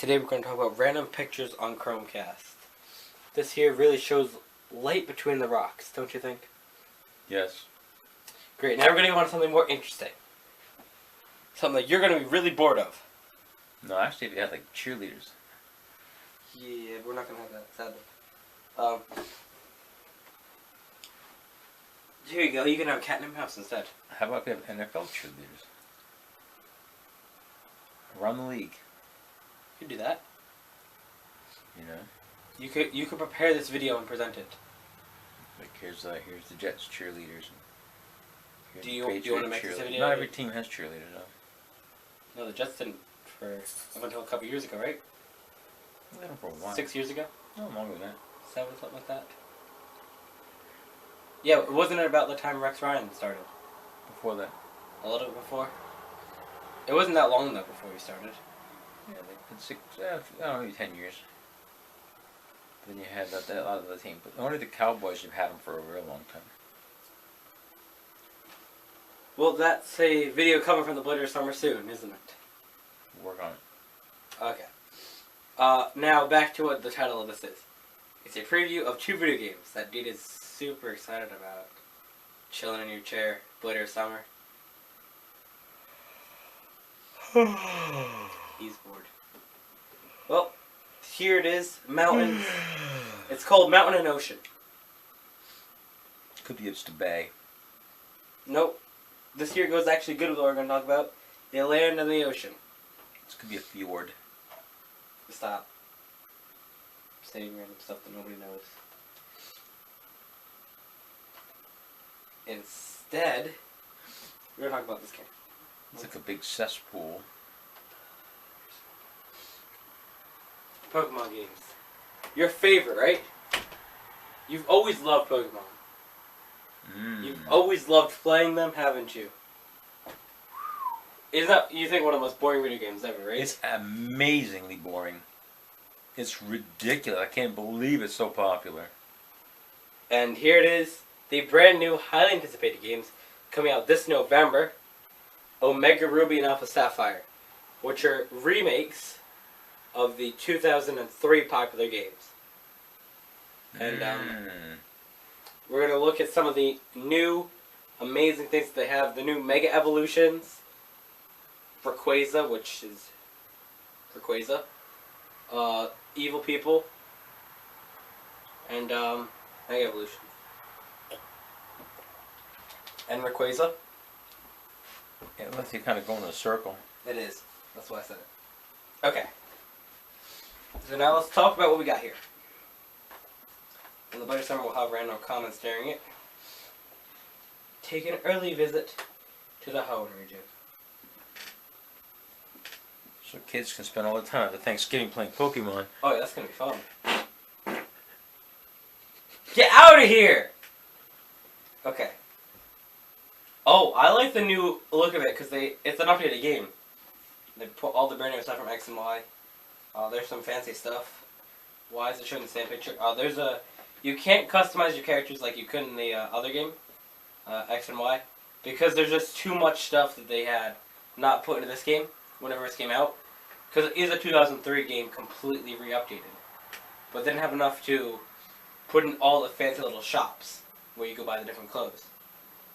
Today we're going to talk about random pictures on Chromecast. This here really shows light between the rocks, don't you think? Yes. Great, now we're going to go on to something more interesting. Something that you're going to be really bored of. No, actually, if you had like cheerleaders. Yeah, we're not going to have that, sadly. Here you go, you can have a cat and a mouse instead. How about if we have NFL cheerleaders? Around the league. You could do that. You know? You could prepare this video and present it. Like here's the Jets cheerleaders. Do you want to make this video? Not every team has cheerleaders though. No, the Jets didn't for up until a couple years ago, right? They had them for a while. 6 years ago? No, longer than that. 7, something like that. Yeah, wasn't it about the time Rex Ryan started? Before that. A little bit before? It wasn't that long though before we started. Yeah, they've been 6, I don't know, maybe 10 years. Then you had a lot of the team. But only the Cowboys have had them for a real long time. Well, that's a video coming from the Blitter Summer soon, isn't it? Work on it. Okay. Now back to what the title of this is. It's a preview of 2 video games that Dean is super excited about. Chilling in your chair, Blitter Summer. He's bored. Well, here it is, Mountains. It's called Mountain and Ocean. Could be just a bay. Nope. This here goes actually good with what we're going to talk about. The land and the ocean. This could be a fjord. Stop. Saying random stuff that nobody knows. Instead, we're going to talk about this game. It's like a big cesspool. Pokemon games. Your favorite, right? You've always loved Pokemon. You've always loved playing them, haven't you? Isn't that, you think, one of the most boring video games ever, right? It's amazingly boring. It's ridiculous. I can't believe it's so popular. And here it is, the brand new, highly anticipated games coming out this November. Omega Ruby and Alpha Sapphire, which are remakes of the 2003 popular games. And we're going to look at some of the new amazing things that they have. The new Mega Evolutions, Rayquaza, which is Rayquaza, Evil People, and Mega Evolution. And Rayquaza. Yeah, unless you kind of go in a circle. It is. That's why I said it. Okay. So now let's talk about what we got here. In the Blitter Summer, we'll have random comments during it. Take an early visit to the Hoenn region. So kids can spend all the time after Thanksgiving playing Pokemon. Oh yeah, that's going to be fun. Get out of here! Okay. Oh, I like the new look of it because it's an updated game. They put all the brand new stuff from X and Y. There's some fancy stuff. Why is it showing the same picture? You can't customize your characters like you could in the other game, X and Y, because there's just too much stuff that they had not put into this game whenever it came out. Because it is a 2003 game completely re-updated. But they didn't have enough to put in all the fancy little shops where you go buy the different clothes.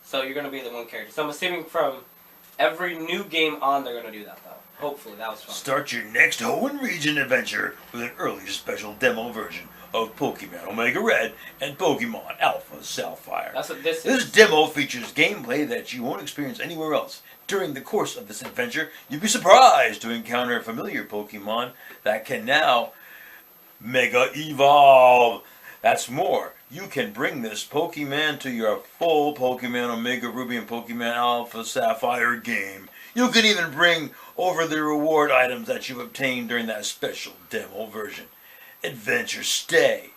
So you're going to be the one character. So I'm assuming from every new game on, they're going to do that, though. Hopefully, that was fun. Start your next Hoenn region adventure with an early special demo version of Pokemon Omega Red and Pokemon Alpha Sapphire. That's what this is. This demo features gameplay that you won't experience anywhere else. During the course of this adventure, you'll be surprised to encounter familiar Pokemon that can now Mega Evolve. That's more. You can bring this Pokemon to your full Pokemon Omega Ruby and Pokemon Alpha Sapphire game. You can even bring over the reward items that you obtained during that special demo version. Adventure Stay.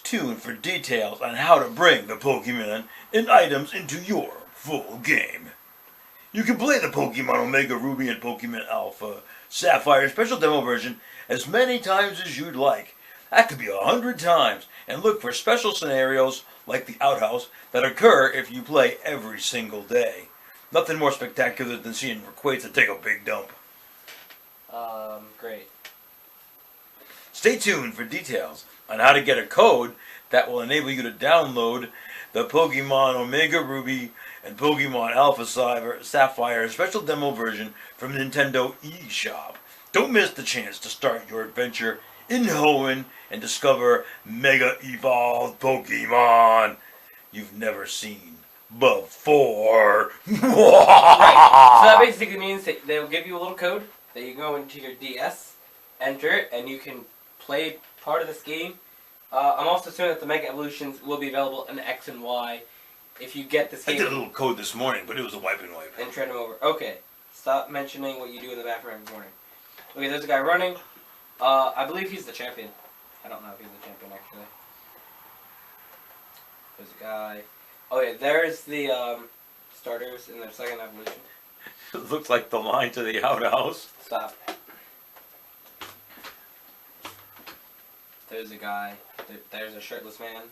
Tune for details on how to bring the Pokemon and items into your full game. You can play the Pokemon Omega Ruby and Pokemon Alpha Sapphire special demo version as many times as you'd like. That could be 100 times, and look for special scenarios like the outhouse that occur if you play every single day. Nothing more spectacular than seeing Rayquaza take a big dump. Great. Stay tuned for details on how to get a code that will enable you to download the Pokemon Omega Ruby and Pokemon Alpha Sapphire special demo version from Nintendo eShop. Don't miss the chance to start your adventure in Hoenn and discover Mega Evolved Pokemon you've never seen before. Right. So that basically means that they'll give you a little code that you go into your DS, enter it, and you can play part of this game. I'm also assuming that the Mega Evolutions will be available in X and Y if you get this I game. did a little code this morning, but it was a wipe and wipe. And trade them over. Okay. Stop mentioning what you do in the bathroom every morning. Okay, there's a guy running. I believe he's the champion. I don't know if he's the champion, actually. There's a guy. Oh, yeah, there's the starters in their second evolution. It looks like the line to the outhouse. Stop. There's a guy. There's a shirtless man.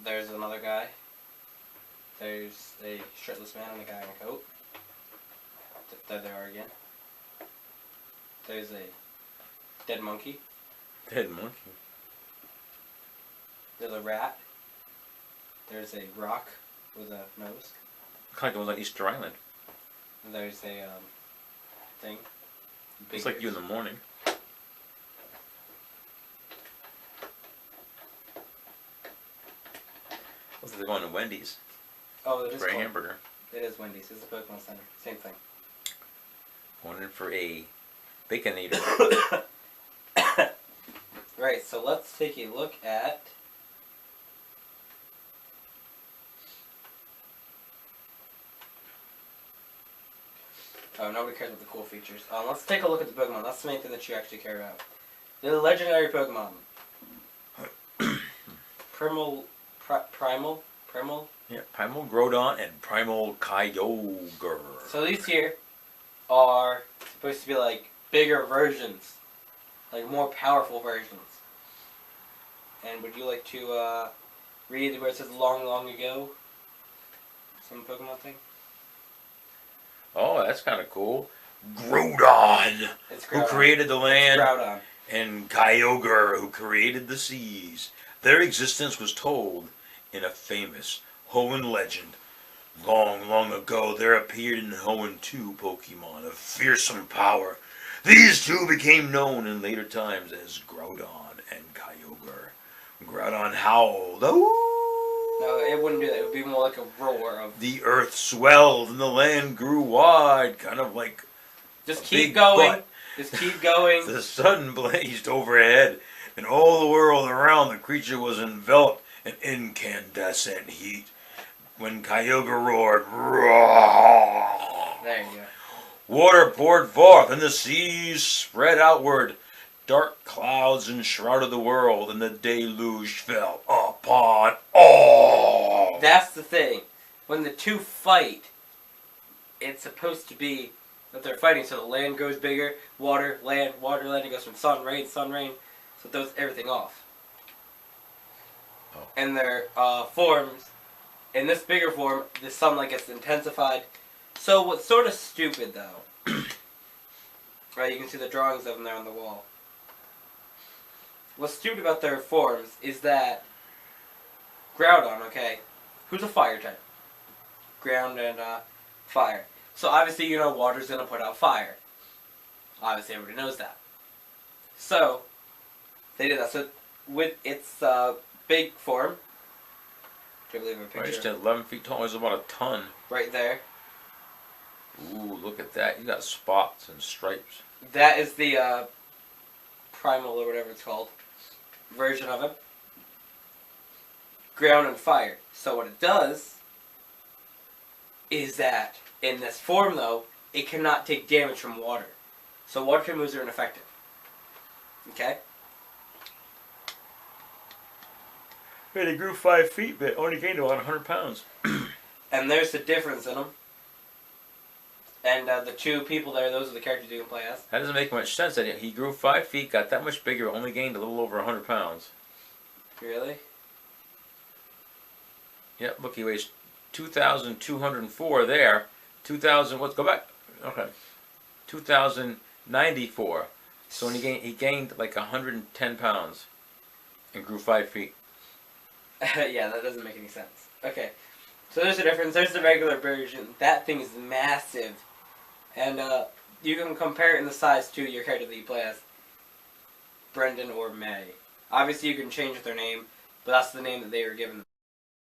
There's another guy. There's a shirtless man and a guy in a coat. There they are again. There's a dead monkey. Dead monkey. There's a rat. There's a rock with a nose. Kind of goes on Easter Island. And there's a thing. It's like you in the morning. Looks like they're going to Wendy's Oh, it is for a called- hamburger. It is Wendy's. It's a Pokemon Center. Same thing. Going in for a Baconator. Right, so let's take a look at... Oh, nobody cares about the cool features. Let's take a look at the Pokemon. That's the main thing that you actually care about. The legendary Pokemon. Primal? Yeah, Primal Groudon and Primal Kyogre. So these here are supposed to be like bigger versions. Like more powerful versions. And would you like to read where it says long, long ago? Some Pokemon thing? Oh, that's kind of cool. Groudon, It's who Groudon. created the It's land, Groudon. and Kyogre, who created the seas. Their existence was told in a famous Hoenn legend. Long, long ago, there appeared in Hoenn 2 Pokemon of fearsome power. These two became known in later times as Groudon and Kyogre. Groudon howled. Ooh! No, it wouldn't do that. It would be more like a roar of... The earth swelled and the land grew wide, kind of like Just a keep big going. butt. Just keep going. The sun blazed overhead, and all the world around the creature was enveloped in incandescent heat. When Kyogre roared, roar, There you go. water poured forth, and the seas spread outward. Dark clouds enshrouded the world, and the deluge fell upon all. That's the thing. When the two fight, it's supposed to be that they're fighting, so the land grows bigger, water, land, it goes from sun, rain, so it throws everything off. Oh. And their forms, in this bigger form, the sunlight gets intensified. So what's sort of stupid, though, right, you can see the drawings of them there on the wall. What's stupid about their forms is that Groudon, okay, who's a fire type? Ground and fire. So obviously, you know, water's going to put out fire. Obviously, everybody knows that. So, they did that. So, with its big form, do you believe a Right, picture? just 11 feet tall, it's about a ton. Right there. Ooh, look at that. You got spots and stripes. That is the primal, or whatever it's called, version of him. Ground and fire. So what it does is that in this form, though, it cannot take damage from water. So water type moves are ineffective. Okay? Hey, they grew 5 feet, but only gained about 100 pounds. And there's the difference in them. And the two people there, those are the characters you can play as. That doesn't make much sense. That he grew 5 feet, got that much bigger, only gained a little over 100 pounds. Really? Yep, look, he weighs 2,204 there. 2,000, let's go back. Okay. 2,094. So when he gained like 110 pounds and grew 5 feet. Yeah, that doesn't make any sense. Okay, so there's a difference. There's the regular version. That thing is massive, and you can compare it in the size to your character that you play as, Brendan or May. Obviously, you can change their name, but that's the name that they were given.